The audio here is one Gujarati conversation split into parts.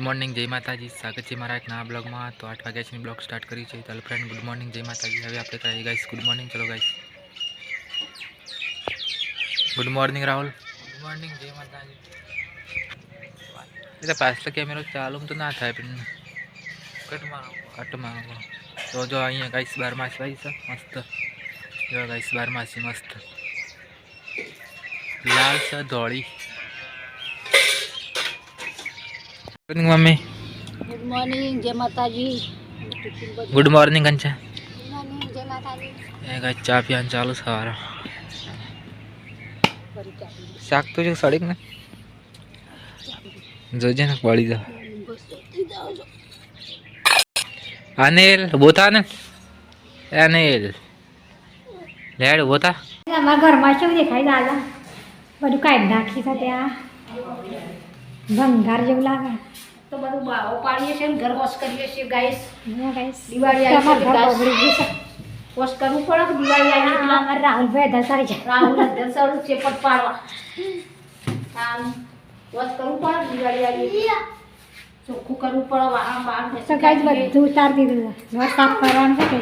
मॉर्निंग जय माताजी स्वागत है मारा एक नवा ब्लॉग में। तो 8 वाग्या ब्लॉग स्टार्ट करी है। तो फ्रेंड गुड मॉर्निंग जय माताजी। हमें आप गाइस गुड मॉर्निंग। चलो guys good morning Rahul. Good morning जय माताजी। इधर पास कैमरा चालू तो ना था कट मारो तो जो अँ गाइस 12 मासी भाई से मस्त जो गाइस 12 मासी मस्त लाल से धोड़ी। मम्मी गुड मॉर्निंग जय माताजी। गुड मॉर्निंग कंचा। गुड मॉर्निंग जय माताजी। गाइस चा पियान चालू सवार शाक तो जो सड़क ने जोजे ना पड़ी जा अनिल बोता ने अनिल लेड बोता અમારા ઘરમાં શું દેખાય દાદા બધું કાઢી નાખી છે ત્યાં ભંગાર જેવું લાગે તો બધું બાવો પાડીએ છીએ ઘર વોશ કરીએ છીએ ગાઈસ દિવાળી આવી છે બગડી ગયું છે વોશ કરવું પડે કે દિવાળી આવી એટલે અમારા રાહુલભાઈ દસારી છે રાહુલ દસારું છે પટ પાડવા આમ વોશ કરવું પડે દિવાળી આવી ચોખ્ખું કરવું પડે વાહણ બહાર તો ગાઈસ બધું ઉતાર દીધું છે સાફ કરવાનું છે કે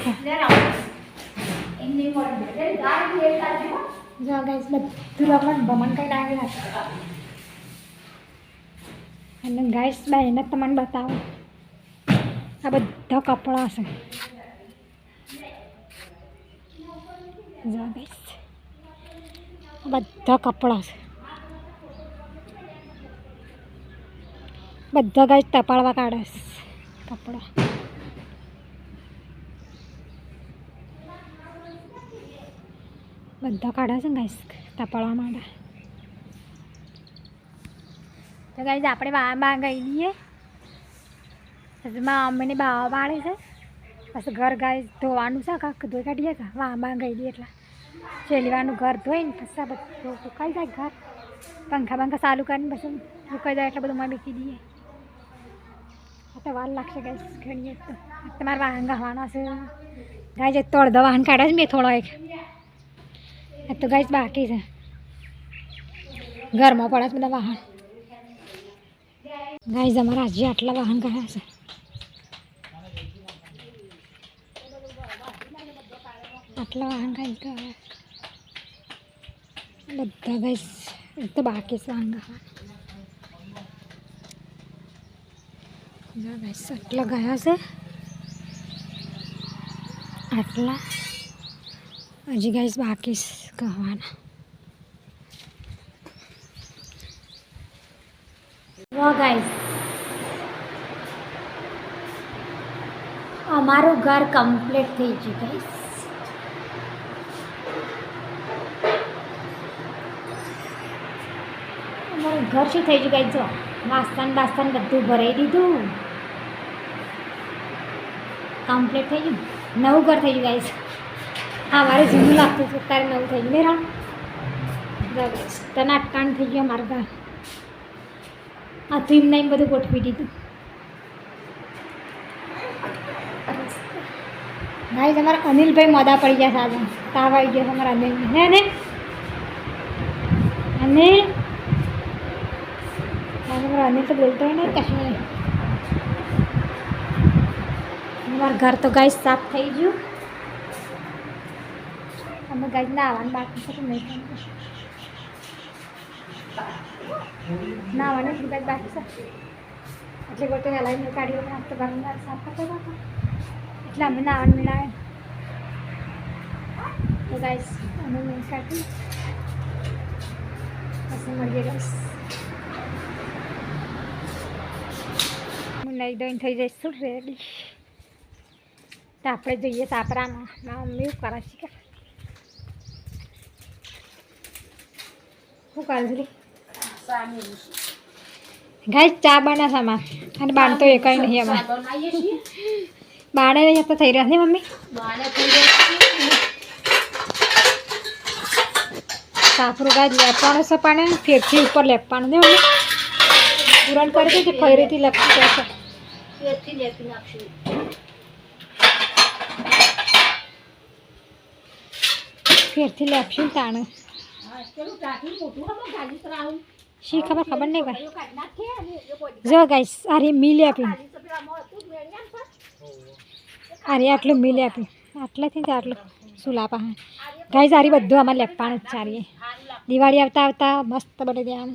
જો ગાઈસ બધું આપણે ભમણ કઈ લાગેલા છે અને ગાઈસ બેને તમને બતાવો આ બધા કપડાં છે જો ગાઈસ બધા કપડાં છે બધા ગાઈસ તપાડવા કાઢે છે કપડાં બધા કાઢે છે ગાઈસ તપાડવા માટે તો ગાઈસ આપણે બા ગઈ દઈએ પછી મમ્મીને બાવા પાડે છે પછી ઘર ગાઈસ ધોવાનું છે કાંક ધોઈ કાઢીએ કા બા ગઈ દઈએ એટલે છેલ્લીવાનું ઘર ધોઈને પછી બધું સુકાઈ જાય ઘર પંખા ચાલુ કરીને પછી સુકાઈ જાય એટલે બધું માં મૂકી દઈએ તો વાર લાગશે ગાઈસ ઘણીએ તો તમારે વાહન ગાવાના છે ગાઈસ તો અડધો વાહન કાઢે છે મેં થોડો એક તો ગાઈસ બાકી છે ઘરમાં પડે છે બધા વાહન ગાઈસ અમારા હજી આટલા વાહન કાઢ્યા છે આટલા વાહન ગાઈસ કાઢ્યા બધા ગાઈસ તો બાકી છે વાહન કાઢવા ગાઈસ આટલા ગયા છે આટલા હજી ગાઈસ બાકી કહેવાના ગાઈસ અમારું ઘર કમ્પ્લીટ થઈ ગયું ગાઈસ અમારું ઘર શું થઈ ગયું ગાઈસ જો વાસણ બધું ભરાઈ દીધું કમ્પ્લીટ થઈ ગયું નવું ઘર થઈ ગયું ગાઈસ હા મારે જૂનું લાગતું હતું તારે નવું થઈ ગયું મેરા તને અટકાણ થઈ ગયું મારા ઘર આ તો એમને એમ બધું ગોઠવી દીધું ભાઈ તમારા અનિલભાઈ મોડા પડી ગયા સાજા તાવ આવી ગયો તમારા અનિલને હે ને અનિલ તમારા અનિલ તો બોલતો હોય ને કશું નહીં અમારું ઘર તો ગાઈસ સાફ થઈ ગયું અમે ગાઈસ નાવાનું બાકી છે નહીં નાવાનું જ ગાઈસ બાકી છે એટલે ગોટે હલાવીને કાઢ્યો પણ આપ તો ઘરમાં સાફ કરતા હતા એટલે અમે નાવાનું મિલાવે તો ગાઈસ અમે નહીં કાઢી પછી મળીએ ગાઈસ હું નહીં દોઈને થઈ જઈશું રેડી તો આપણે જોઈએ સાપરામાં મમ્મી એવું કરે છે કે શું કરે છે ગાઈસ ચા બના સામા અને બાણ તો એ કંઈ નહીં એમાં બાણે નહીં તો થઈ રહ્યા છે મમ્મી સાફરું ગાય લેપવાનું છે પાણી ફેરથી ઉપર લેપવાનું ને મમ્મી પૂરણ કરી દે ફરીથી લેપતું છે ફેરથી લેપી નાખશું ફેરથી લેપશું તાણે શી ખબર નહીં ભાઈ. જો ગાઈસ અરે મિલ આપી અરે આટલું મિલ આપી આટલાથી જ આટલું શું લાપા હા ગાઈસ આરી બધું અમારે લેપવાનું જ ચારીએ દિવાળી આવતા મસ્ત બને ત્યાં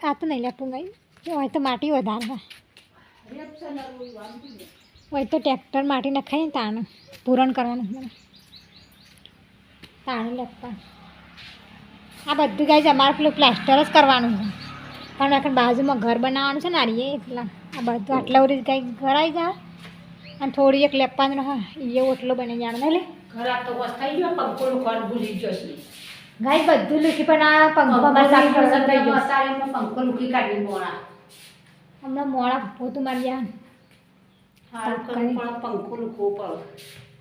આ તો નહીં લેપું ગઈ હોય તો માટી વધારે હોય તો ટ્રેક્ટર માટી નખાય ને તાણું પૂરણ કરવાનું મને તાણું લેપવાનું આ બધું ગાઈસ અમારે પેલું પ્લાસ્ટર જ કરવાનું છે પણ આખા બાજુમાં ઘર બનાવવાનું છે ને આરીએ એટલા આ બધું આટલા ઉડી ગાઈ ઘર આવી જાય અને થોડી એક લેપવાનું હા એ ઓટલો બની જવાનો લે ગાઈ બધું લૂકી પણ આ પંખો પંખો લૂકી કાઢી મોડા હમણાં મોડા પોતું મારી જાય પંખો લૂકવો પડે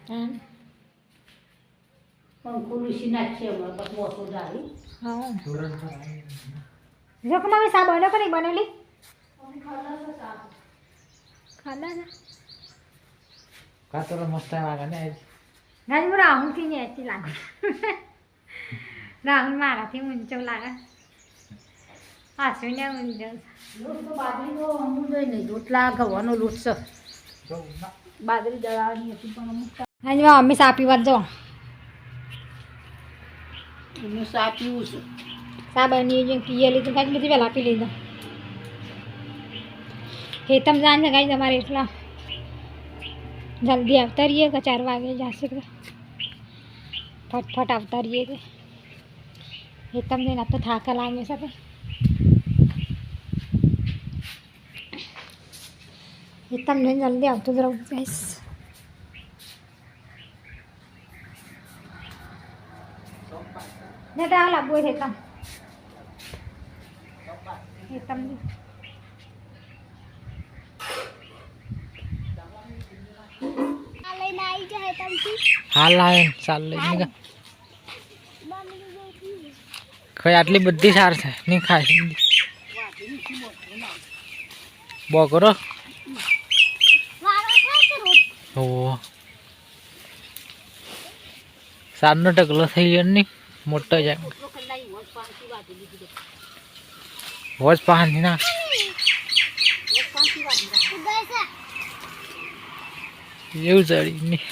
હા પંખો લૂસી નાખીએ હમણાં પછી મોટું ડાળી હા જો કમા સા બને પણ નહીં બનેલી ખાના ના કાતર મસ્ત લાગે ને ગાઈ હું રાહુલથી ને એથી લાગે રાહુલ મારાથી ઊંચો લાગે હાસુને ઊંચો લોટ તો બાજરીનો અમુક નહીં રોટલા ગવાનો લોટ છે બાજરી દળાવવાની હતી પણ અમુક હા મમ્મી સા પીવા જો હું ચા પીવું છું સા બની જે પીએ લીધું કાંઈ બધી વહેલા પી લીધું હેતમ જાન છે ગાઈ તમારે એટલા જલ્દી આવતા રહીએ કે 4 વાગે જશે કે ફટફટ આવતા રહીએ કે હેતમ જઈને આ તો થાક લાગે છે હેતમ જઈને જલ્દી આવતું જ રહું ગાઈસ ને તા લાગુ હેતમ હેતમ હાલ આવે ચાલ લઈને કઈ આટલી બધી સાર છે નહીં ખાય બકરો ઓ સારનો ટકલો થઈ ગયો નહીં મોટો જાય વોચ પાણી ના એવું ચડી નહીં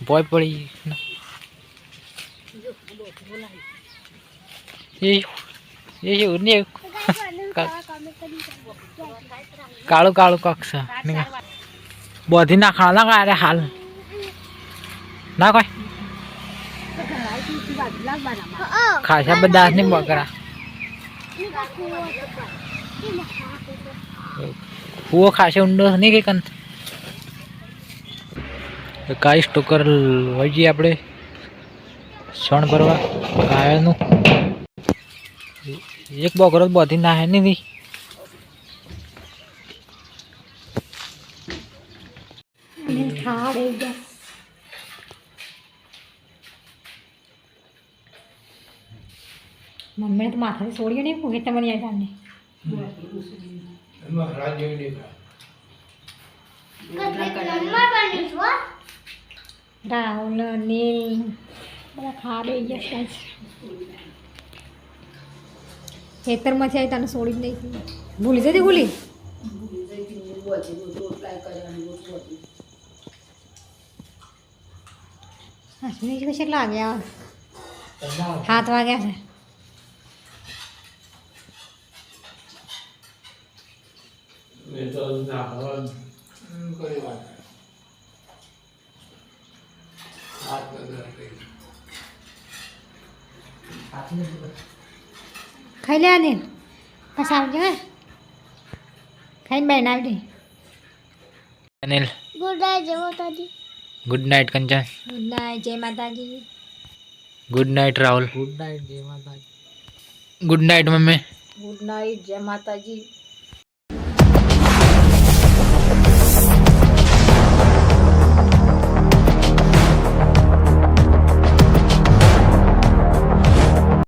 ભોય પડી એવું નહીં કાળું કાળું કક્ષ બધી નાખવા ના અરે હાલ ના કોઈ ખાસા બધા નહીં બકરા કૂવો ખાસે ઊંડો નહીં કઈ કંત કાંઈ સ્ટોકર હોય જઈએ આપણે શણ ભરવા ગાયનું એક બકરો બધી નાહે નહીં મમ્મીને તો માથાથી છોડ્યો નહીં પૂછે તમને યાદ આને રાહુલ નીલ બધા ખા દઈ ગયા ખેતરમાંથી આવી તને છોડી જ નહીં ભૂલી જતી ભૂલી હસની કેટલા વાગ્યા 7 વાગ્યા છે ખાઈ લે ને પછી આવજો હે ખાઈને બેન આવી દે અનિલ ગુડ નાઇટ જય માતાજી ગુડ નાઇટ કંચન ગુડ નાઇટ જય માતાજી good night Rahul good night જય માતાજી good night mummy good night જય માતાજી